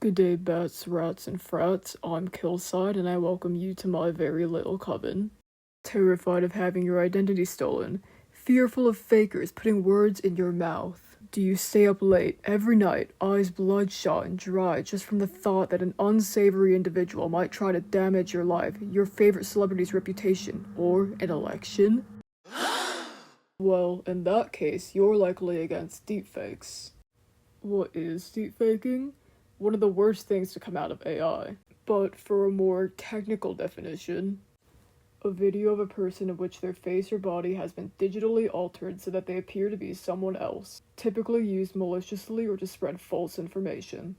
Good day, bats, rats, and frats. I'm Killside, and I welcome you to my very little coven. Terrified of having your identity stolen? Fearful of fakers putting words in your mouth? Do you stay up late every night, eyes bloodshot and dry, just from the thought that an unsavory individual might try to damage your life, your favorite celebrity's reputation, or an election? Well, in that case, you're likely against deepfakes. What is deepfaking? One of the worst things to come out of AI. But for a more technical definition, a video of a person in which their face or body has been digitally altered so that they appear to be someone else, typically used maliciously or to spread false information.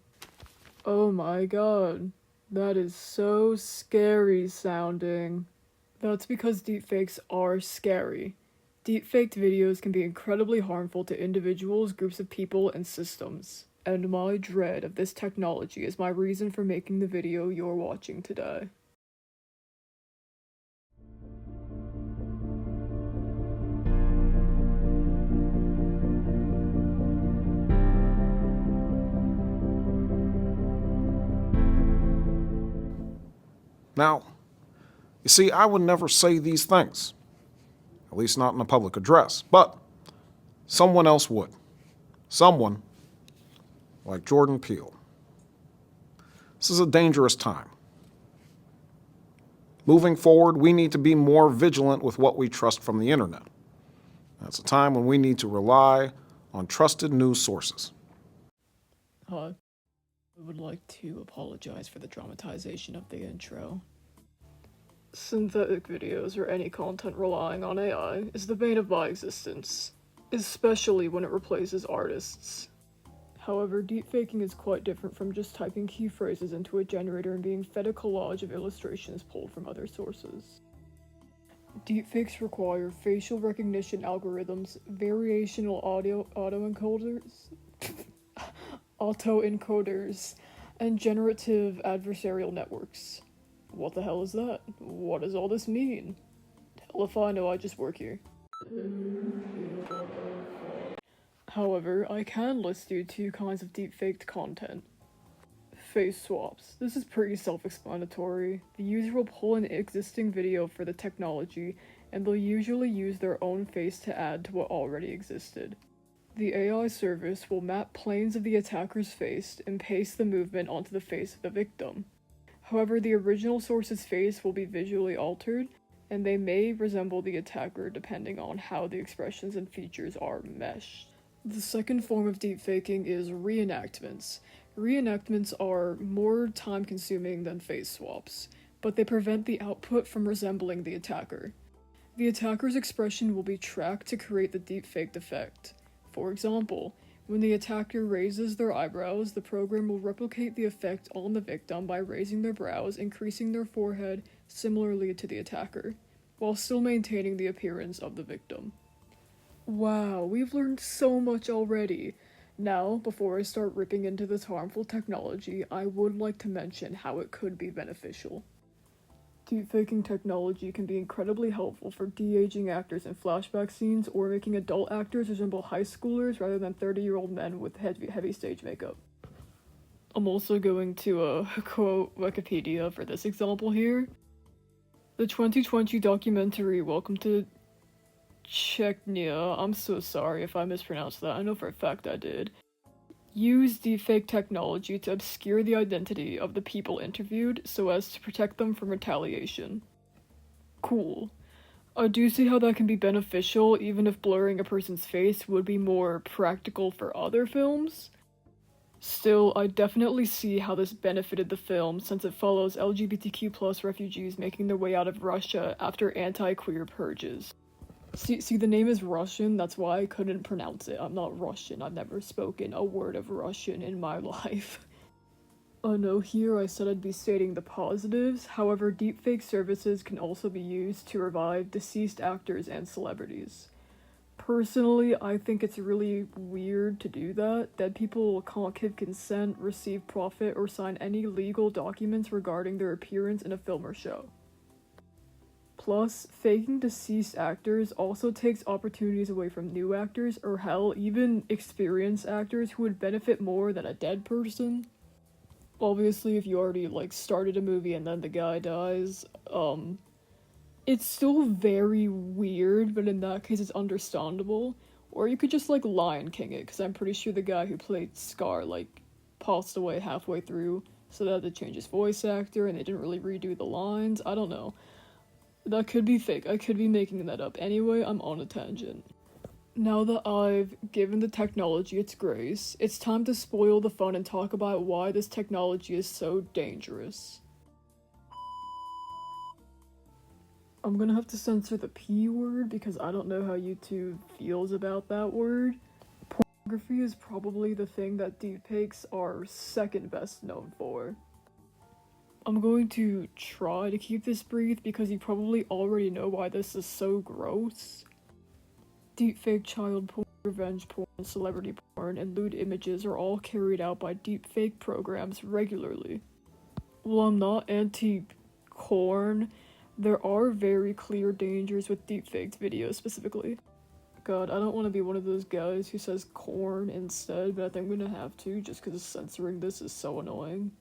Oh my god, that is so scary sounding. That's because deepfakes are scary. Deepfaked videos can be incredibly harmful to individuals, groups of people, and systems. And my dread of this technology is my reason for making the video you're watching today. Now, you see, I would never say these things, at least not in a public address, but someone else would. Someone like Jordan Peele. This is a dangerous time. Moving forward, we need to be more vigilant with what we trust from the internet. That's a time when we need to rely on trusted news sources. I would like to apologize for the dramatization of the intro. Synthetic videos or any content relying on AI is the bane of my existence, especially when it replaces artists. However, deepfaking is quite different from just typing key phrases into a generator and being fed a collage of illustrations pulled from other sources. Deepfakes require facial recognition algorithms, variational autoencoders, and generative adversarial networks. What the hell is that? What does all this mean? Hell if I know, I just work here. However, I can list you two kinds of deepfaked content. Face swaps. This is pretty self-explanatory. The user will pull an existing video for the technology, and they'll usually use their own face to add to what already existed. The AI service will map planes of the attacker's face and paste the movement onto the face of the victim. However, the original source's face will be visually altered, and they may resemble the attacker depending on how the expressions and features are meshed. The second form of deepfaking is reenactments. Reenactments are more time-consuming than face swaps, but they prevent the output from resembling the attacker. The attacker's expression will be tracked to create the deepfaked effect. For example, when the attacker raises their eyebrows, the program will replicate the effect on the victim by raising their brows, increasing their forehead similarly to the attacker, while still maintaining the appearance of the victim. Wow, we've learned so much already. Now, before I start ripping into this harmful technology, I would like to mention how it could be beneficial. Deepfaking technology can be incredibly helpful for de-aging actors in flashback scenes or making adult actors resemble high schoolers rather than 30-year-old men with heavy stage makeup. I'm also going to quote Wikipedia for this example here. The 2020 documentary Welcome to Chechnya, I'm so sorry if I mispronounced that, I know for a fact I did, used deepfake technology to obscure the identity of the people interviewed so as to protect them from retaliation. Cool. I do see how that can be beneficial even if blurring a person's face would be more practical for other films. Still, I definitely see how this benefited the film since it follows LGBTQ+ refugees making their way out of Russia after anti-queer purges. See, the name is Russian, that's why I couldn't pronounce it. I'm not Russian, I've never spoken a word of Russian in my life. I know here I said I'd be stating the positives, however deepfake services can also be used to revive deceased actors and celebrities. Personally, I think it's really weird to do that. Dead people can't give consent, receive profit, or sign any legal documents regarding their appearance in a film or show. Plus, faking deceased actors also takes opportunities away from new actors, or hell, even experienced actors who would benefit more than a dead person. Obviously, if you already, like, started a movie and then the guy dies, it's still very weird, but in that case, it's understandable. Or you could just, like, Lion King it, because I'm pretty sure the guy who played Scar, like, passed away halfway through, so they had to change his voice actor, and they didn't really redo the lines. I don't know. That could be fake. I could be making that up. Anyway, I'm on a tangent. Now that I've given the technology its grace, it's time to spoil the fun and talk about why this technology is so dangerous. I'm gonna have to censor the P word because I don't know how YouTube feels about that word. Pornography is probably the thing that deepfakes are second best known for. I'm going to try to keep this brief because you probably already know why this is so gross. Deepfake child porn, revenge porn, celebrity porn, and lewd images are all carried out by deepfake programs regularly. While I'm not anti-corn, there are very clear dangers with deepfaked videos specifically. God, I don't want to be one of those guys who says corn instead, but I think I'm gonna have to just because censoring this is so annoying.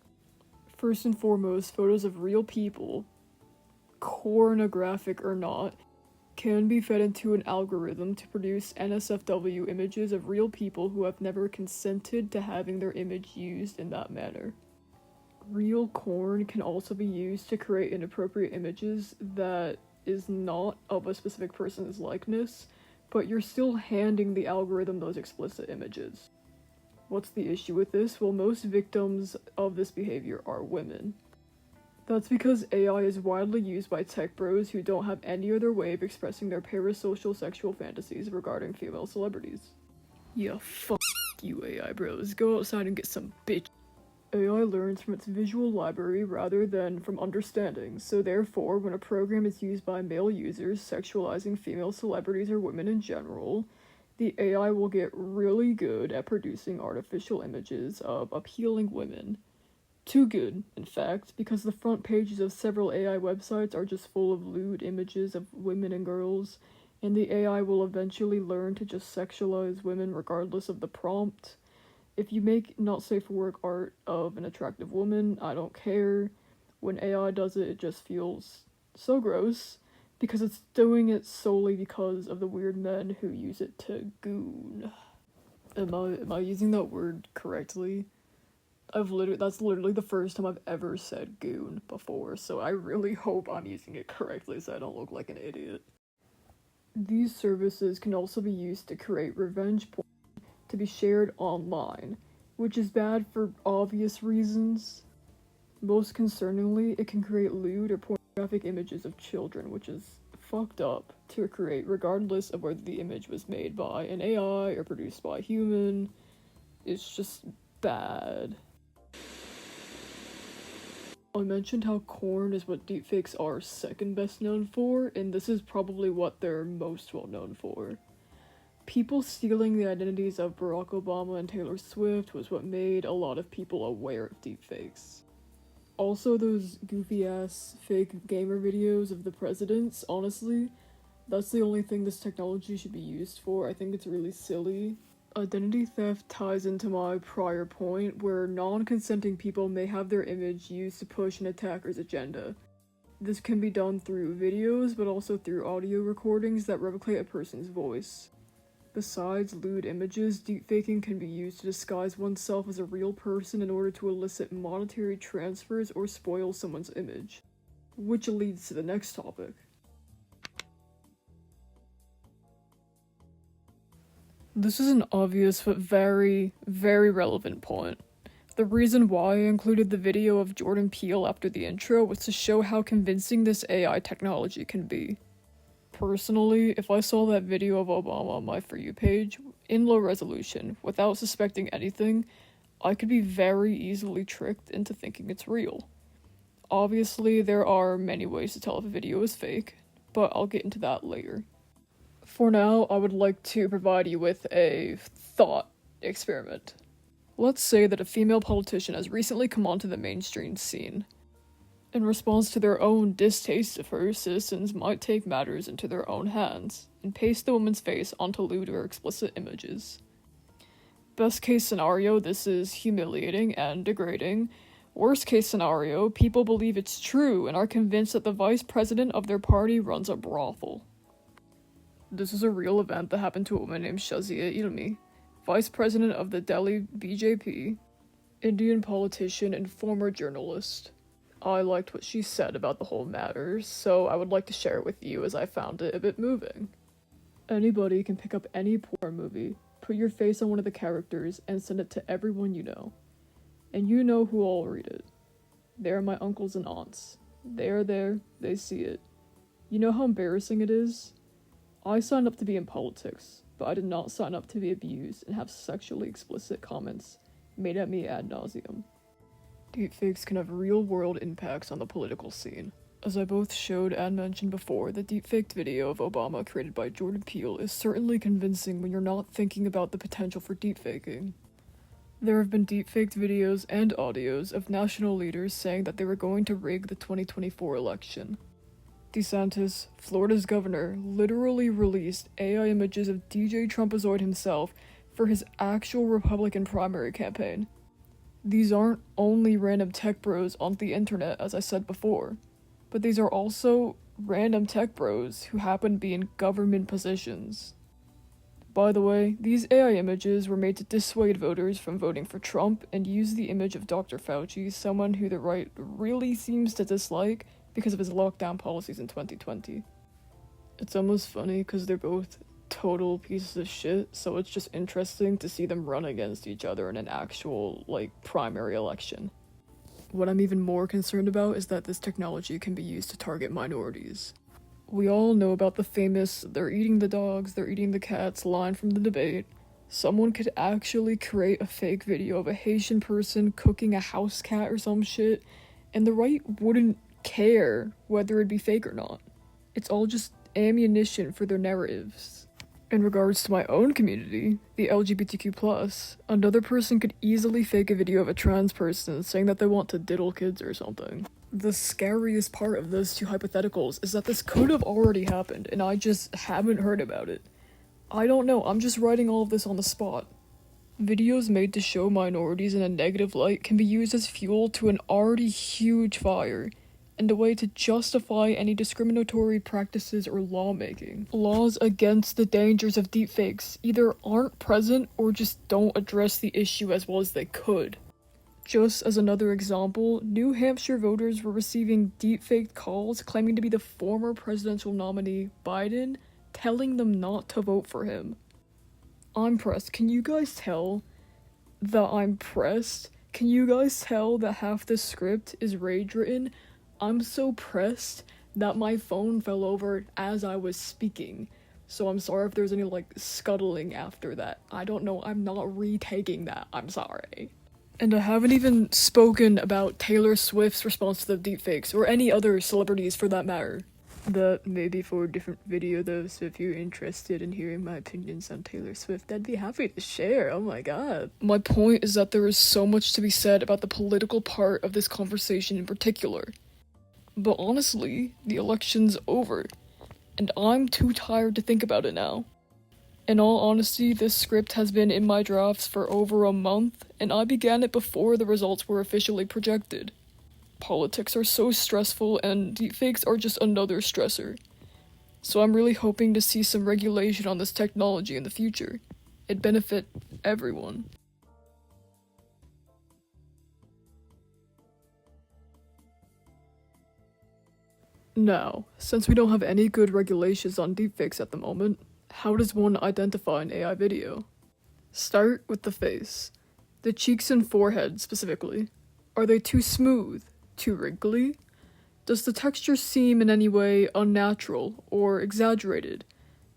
First and foremost, photos of real people, pornographic or not, can be fed into an algorithm to produce NSFW images of real people who have never consented to having their image used in that manner. Real corn can also be used to create inappropriate images that is not of a specific person's likeness, but you're still handing the algorithm those explicit images. What's the issue with this? Well, most victims of this behavior are women. That's because AI is widely used by tech bros who don't have any other way of expressing their parasocial sexual fantasies regarding female celebrities. Yeah, fuck you AI bros, go outside and get some bitch. AI learns from its visual library rather than from understanding, so therefore, when a program is used by male users sexualizing female celebrities or women in general, the AI will get really good at producing artificial images of appealing women. Too good, in fact, because the front pages of several AI websites are just full of lewd images of women and girls, and the AI will eventually learn to just sexualize women regardless of the prompt. If you make not safe for work art of an attractive woman, I don't care. When AI does it, it just feels so gross, because it's doing it solely because of the weird men who use it to goon. Am I using that word correctly? That's literally the first time I've ever said goon before, so I really hope I'm using it correctly so I don't look like an idiot. These services can also be used to create revenge porn to be shared online, which is bad for obvious reasons. Most concerningly, it can create lewd or pornographic images of children, which is fucked up to create regardless of whether the image was made by an AI or produced by a human. It's just bad. I mentioned how corn is what deepfakes are second best known for, and this is probably what they're most well known for. People stealing the identities of Barack Obama and Taylor Swift was what made a lot of people aware of deepfakes. Also, those goofy-ass fake gamer videos of the presidents, honestly, that's the only thing this technology should be used for. I think it's really silly. Identity theft ties into my prior point, where non-consenting people may have their image used to push an attacker's agenda. This can be done through videos, but also through audio recordings that replicate a person's voice. Besides lewd images, deepfaking can be used to disguise oneself as a real person in order to elicit monetary transfers or spoil someone's image. Which leads to the next topic. This is an obvious but very, very relevant point. The reason why I included the video of Jordan Peele after the intro was to show how convincing this AI technology can be. Personally, if I saw that video of Obama on my For You page, in low resolution, without suspecting anything, I could be very easily tricked into thinking it's real. Obviously, there are many ways to tell if a video is fake, but I'll get into that later. For now, I would like to provide you with a thought experiment. Let's say that a female politician has recently come onto the mainstream scene. In response to their own distaste of her, citizens might take matters into their own hands and paste the woman's face onto lewd or explicit images. Best case scenario, this is humiliating and degrading, Worst case scenario, people believe it's true and are convinced that the vice president of their party runs a brothel. This is a real event that happened to a woman named Shazia Ilmi, vice president of the Delhi BJP, Indian politician and former journalist. I liked what she said about the whole matter, so I would like to share it with you as I found it a bit moving. Anybody can pick up any porn movie, put your face on one of the characters, and send it to everyone you know. And you know who all read it. They are my uncles and aunts. They are there, they see it. You know how embarrassing it is? I signed up to be in politics, but I did not sign up to be abused and have sexually explicit comments made at me ad nauseum. Deepfakes can have real-world impacts on the political scene. As I both showed and mentioned before, the deepfaked video of Obama created by Jordan Peele is certainly convincing when you're not thinking about the potential for deepfaking. There have been deepfaked videos and audios of national leaders saying that they were going to rig the 2024 election. DeSantis, Florida's governor, literally released AI images of DJ Trumpazoid himself for his actual Republican primary campaign. These aren't only random tech bros on the internet, as I said before, but these are also random tech bros who happen to be in government positions. By the way, these AI images were made to dissuade voters from voting for Trump and use the image of Dr. Fauci, someone who the right really seems to dislike because of his lockdown policies in 2020. It's almost funny because they're both total pieces of shit, so it's just interesting to see them run against each other in an actual, primary election. What I'm even more concerned about is that this technology can be used to target minorities. We all know about the famous "they're eating the dogs, they're eating the cats" line from the debate. Someone could actually create a fake video of a Haitian person cooking a house cat or some shit, and the right wouldn't care whether it'd be fake or not. It's all just ammunition for their narratives. In regards to my own community, the LGBTQ+, another person could easily fake a video of a trans person saying that they want to diddle kids or something. The scariest part of those two hypotheticals is that this could have already happened, and I just haven't heard about it. I don't know, I'm just writing all of this on the spot. Videos made to show minorities in a negative light can be used as fuel to an already huge fire, and a way to justify any discriminatory practices or lawmaking. Laws against the dangers of deepfakes either aren't present or just don't address the issue as well as they could. Just as another example, New Hampshire voters were receiving deepfaked calls claiming to be the former presidential nominee, Biden, telling them not to vote for him. I'm pressed. Can you guys tell that I'm pressed? Can you guys tell that half the script is rage written? I'm so pressed that my phone fell over as I was speaking. So I'm sorry if there's any, scuttling after that. I don't know, I'm not retaking that. I'm sorry. And I haven't even spoken about Taylor Swift's response to the deepfakes, or any other celebrities for that matter. That may be for a different video though, so if you're interested in hearing my opinions on Taylor Swift, I'd be happy to share, oh my god. My point is that there is so much to be said about the political part of this conversation in particular. But honestly, the election's over, and I'm too tired to think about it now. In all honesty, this script has been in my drafts for over a month, and I began it before the results were officially projected. Politics are so stressful, and deepfakes are just another stressor. So I'm really hoping to see some regulation on this technology in the future. It'd benefit everyone. Now, since we don't have any good regulations on deepfakes at the moment, how does one identify an AI video? Start with the face. The cheeks and forehead, specifically. Are they too smooth? Too wrinkly? Does the texture seem in any way unnatural or exaggerated?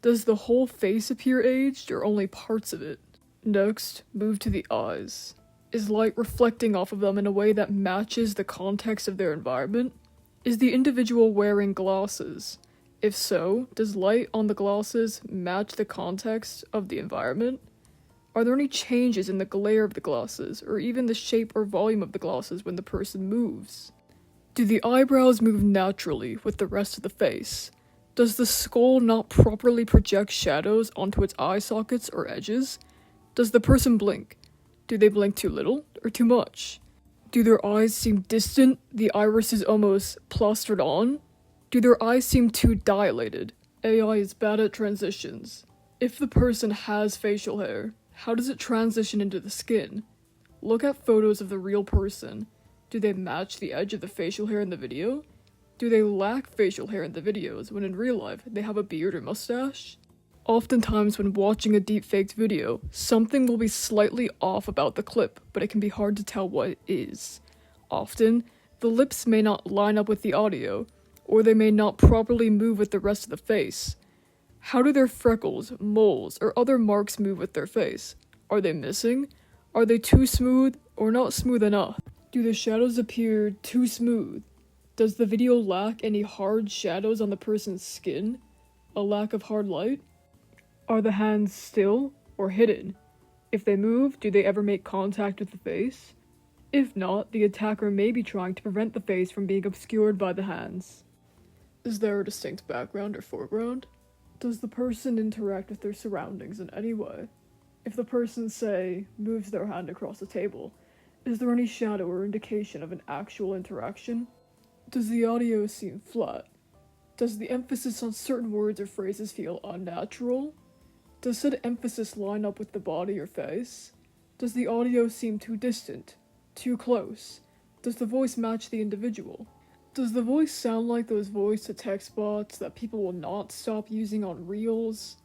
Does the whole face appear aged or only parts of it? Next, move to the eyes. Is light reflecting off of them in a way that matches the context of their environment? Is the individual wearing glasses? If so, does light on the glasses match the context of the environment? Are there any changes in the glare of the glasses, or even the shape or volume of the glasses when the person moves? Do the eyebrows move naturally with the rest of the face? Does the skull not properly project shadows onto its eye sockets or edges? Does the person blink? Do they blink too little or too much? Do their eyes seem distant? The iris is almost plastered on? Do their eyes seem too dilated? AI is bad at transitions. If the person has facial hair, how does it transition into the skin? Look at photos of the real person. Do they match the edge of the facial hair in the video? Do they lack facial hair in the videos when in real life they have a beard or mustache? Oftentimes when watching a deepfaked video, something will be slightly off about the clip, but it can be hard to tell what it is. Often, the lips may not line up with the audio, or they may not properly move with the rest of the face. How do their freckles, moles, or other marks move with their face? Are they missing? Are they too smooth, or not smooth enough? Do the shadows appear too smooth? Does the video lack any hard shadows on the person's skin? A lack of hard light? Are the hands still or hidden? If they move, do they ever make contact with the face? If not, the attacker may be trying to prevent the face from being obscured by the hands. Is there a distinct background or foreground? Does the person interact with their surroundings in any way? If the person, say, moves their hand across the table, is there any shadow or indication of an actual interaction? Does the audio seem flat? Does the emphasis on certain words or phrases feel unnatural? Does said emphasis line up with the body or face? Does the audio seem too distant? Too close? Does the voice match the individual? Does the voice sound like those voice-to-text bots that people will not stop using on Reels?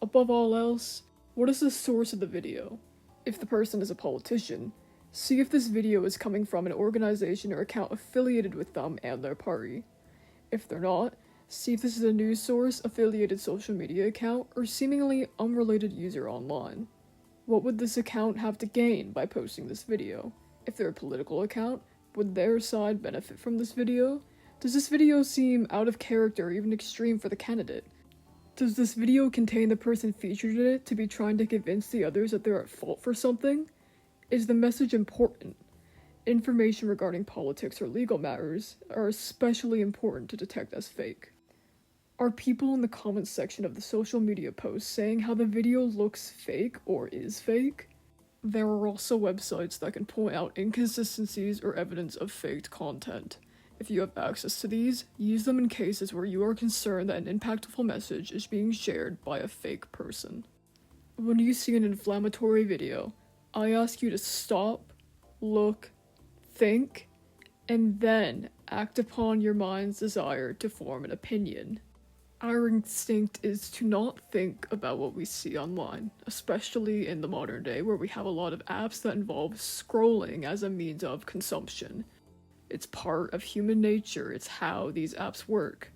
Above all else, what is the source of the video? If the person is a politician, see if this video is coming from an organization or account affiliated with them and their party. If they're not, see if this is a news source, affiliated social media account, or seemingly unrelated user online. What would this account have to gain by posting this video? If they're a political account, would their side benefit from this video? Does this video seem out of character or even extreme for the candidate? Does this video contain the person featured in it to be trying to convince the others that they're at fault for something? Is the message important? Information regarding politics or legal matters are especially important to detect as fake. Are people in the comments section of the social media posts saying how the video looks fake or is fake? There are also websites that can point out inconsistencies or evidence of faked content. If you have access to these, use them in cases where you are concerned that an impactful message is being shared by a fake person. When you see an inflammatory video, I ask you to stop, look, think, and then act upon your mind's desire to form an opinion. Our instinct is to not think about what we see online, especially in the modern day where we have a lot of apps that involve scrolling as a means of consumption. It's part of human nature, it's how these apps work.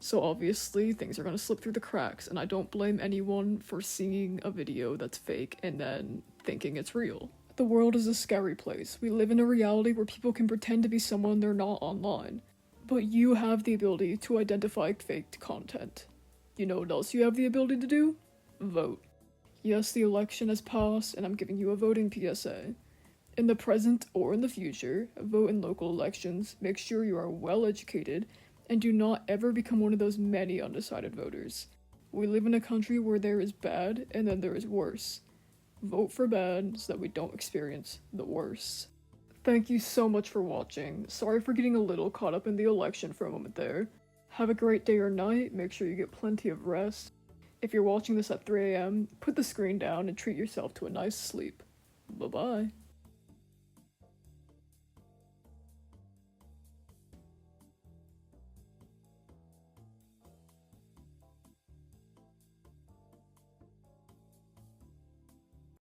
So obviously things are going to slip through the cracks, and I don't blame anyone for seeing a video that's fake and then thinking it's real. The world is a scary place. We live in a reality where people can pretend to be someone they're not online. But you have the ability to identify faked content. You know what else you have the ability to do? Vote. Yes, the election has passed, and I'm giving you a voting PSA. In the present or in the future, vote in local elections, make sure you are well educated, and do not ever become one of those many undecided voters. We live in a country where there is bad, and then there is worse. Vote for bad so that we don't experience the worst. Thank you so much for watching. Sorry for getting a little caught up in the election for a moment there. Have a great day or night, make sure you get plenty of rest. If you're watching this at 3 a.m., put the screen down and treat yourself to a nice sleep. Bye-bye.